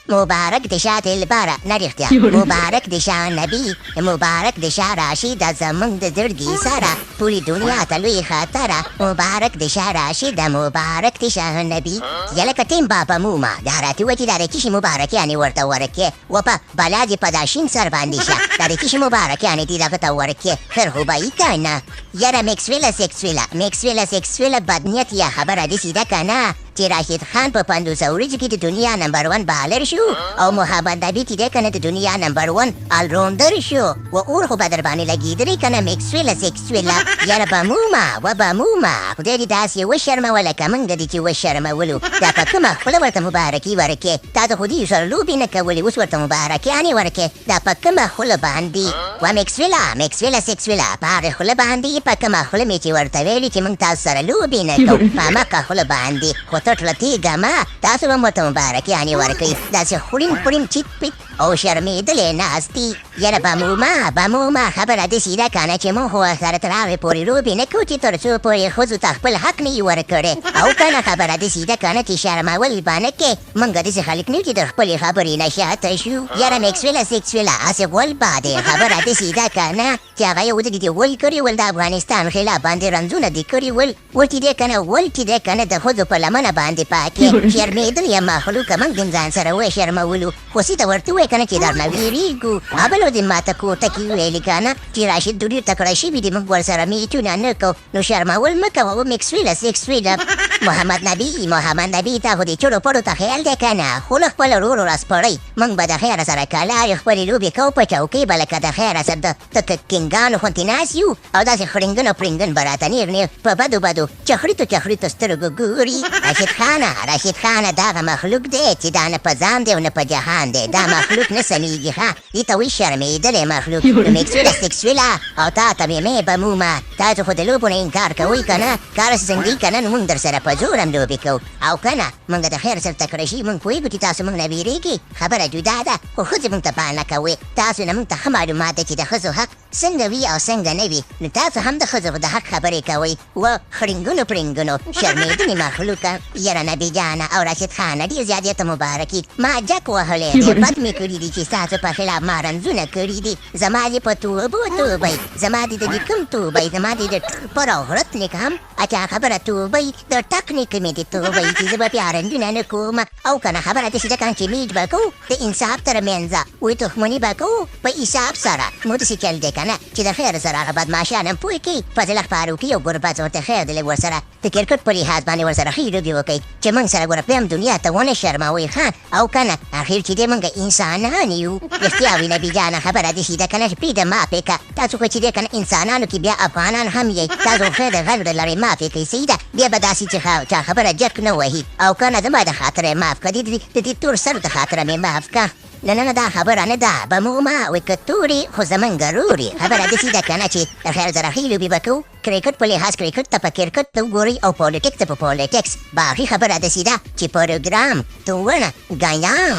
مبارک د شاه دلبره نه رښتیا مبارک د شاه نبي مبارک د شاه راشد زمونږ د زړګي سره ټولې دنیا ته لوی خطره مبارک د شاه راشد مبارک د شاه نبي یلکه ټیم بابا موما دا راته وایي چې دا د چی مبارکیانې ورته ورکې و په بلا دې په دا شین سر باندې شه دا د چی مبارکیانې دې دغه ته ورکې خیر خو به یې که نه یاره میکسویله سیکسویله بدنیت یا خبره داسې ده که نه چې راشد خان په 500 ورځو کې د دنیا نمبر 1 بالر شو او محمد نبي چې دی که نه د دنیا نمبر 1 آلراونډر شو و اور خو به در باندې لګېدلی که نه میکسویله سیکسویله یاره بمومه خدای دې داسې وشرموله که موږ دې چې وشرمولو دا په کومه خوله ورته مبارکي ورکې تا د خو دې سره لوبې نه کولې اوس ورته مبارکیانې ورکې دا په کومه خوله باندې و میکسویله سیکسویله په هغې خوله باندې په کومه خوله مې چې ورته ویلي چې موږ تاسو سره لوبې نه کوو په هماغه خوله باندې تټلتیږه ما تاسو به ورته مبارکیانې ورکوئ داسې خوړین چیت پیت او شرمېدلې ناستي یاره بمومه خبره داسې ده که نه چې موږ خو سره تر هغې پورې لوبې نه کوو چې تر څو پورې ښځو ته خپل حق نه وي ورکړی او که نه خبره داسې ده که نه چې شرمول به نه کې موږ داسې خلک نه یو چې د خپلې خبرې نه شاته شو یاره میکسویله سیکسویله هسې غول بادې خبره داسې ده که نه چې هغه یې ودې دې ول کړي ول د افغانستان خلاف باندې رنځونه دې کړي ول ولټې دی که نه ولټې دی که نه د ښځو په لمنه باندې پاکې شرمېدلې مخلوقه موږ دې ځان سره وشرمولو خو سي ته ورته ووایه که نه چې درنه وېرېږو بلو دې ماته کوټه کې وویلې که نه چې راشد ډېر تکړه شوي دي موږ ورسره میچونه نه کوو نو شرمول مه کوه میکسویله سیکسویله محمد نبي تا خو دې چړو پړو ته خیال دی که نه خو له خپل ورورو راسپړئ موږ به د خیره سره کلاړې خپلې لوبې کوو په چوکۍ به لکه د خیره سره د کینګانو غوندې ناست یو او داسې خړنګن او پرنګن به راته نېغ په بدو چخریتو سترګو ګوري راشد خانه دغه مخلوق دی چې دا نه په ځان دی او نه په جهان دی دا مخلوق نه سمیږي ښه دې ته وایي شرمېدلی مخلوق نو میکسویله سیکسویله او تا ته مې بمومه تاسو خو د لوبو نه انکار کوئ که نه کار څنګه که نه نو موږ در سره په زور هم لوبې کوو او که نه موږ د خیر سره تکړه شي موږ پوهېږو چې تاسو موږ نه وېرېږئ خبره جدا ده خو ښځې موږ ته پال نه کوئ تاسو نه موږ ته ښه معلومات ده چې د ښځو حق څنګه وي او څنګه نه وي نو تاسو هم د ښځو د حق خبرې کوئ و خړنګنو پرنګنو شرمېدلې مخلوقه یاره نبي جانه او راشد خانه ډېر زیات ته مبارکي ما جک وهلی دی بد مې کړي دي چې ستاسو په خلاف ما رنځونه کړي دي زما دې په توبئ زما دې د کوم توبئ زما دې د پر او غرت نیک هم اچا خبره توبئ د ټک نیک مې د توبئ چې زه به بیا رنځونه نه کوم او که نه خبره داسې ده که چې میچ به کوو د انصاف تر منځه وایي دښمني به کوو په حساب سره نو داسې چل دی که نه چې د خیر سره هغه بدماشان هم پوه کړي فضله فاروقي او ګربز ورته خیر دی لږ ورسره د کرکټ په لحاظ باندې ورسره ښې لوبې وکړئ چې موږ سره ګوره بیا هم دنیا ته ونه شرموئ ښه او که نه اخر چې دی موږ انسانان یو رښتیا وي نبي جانه خبره داسې ده که نه پرېږده معافې که تاسو خو چې دی که نه انسانانو کې بیا افغانان هم یئ تاسو خیر د غږ لرې معافې کوئ صحیح ده بیا به داسې چې چا خبره جک نه وهي او که نه زما د خاطره یې معاف کړه د دې تور سرو د خاطره مې معاف کړه نه دا خبره نه ده بمومه وایي که تورې خو زمونږ رورې خبره داسې ده که نه چې د خیر سره ښې لوبې به کوو کرکټ په لحاظ کرکټ ته په کرکټ ته وګورئ او پولیټیکس ته په پولیټیکس باقي خبره داسې ده چې پروګرام تو ونه ګایان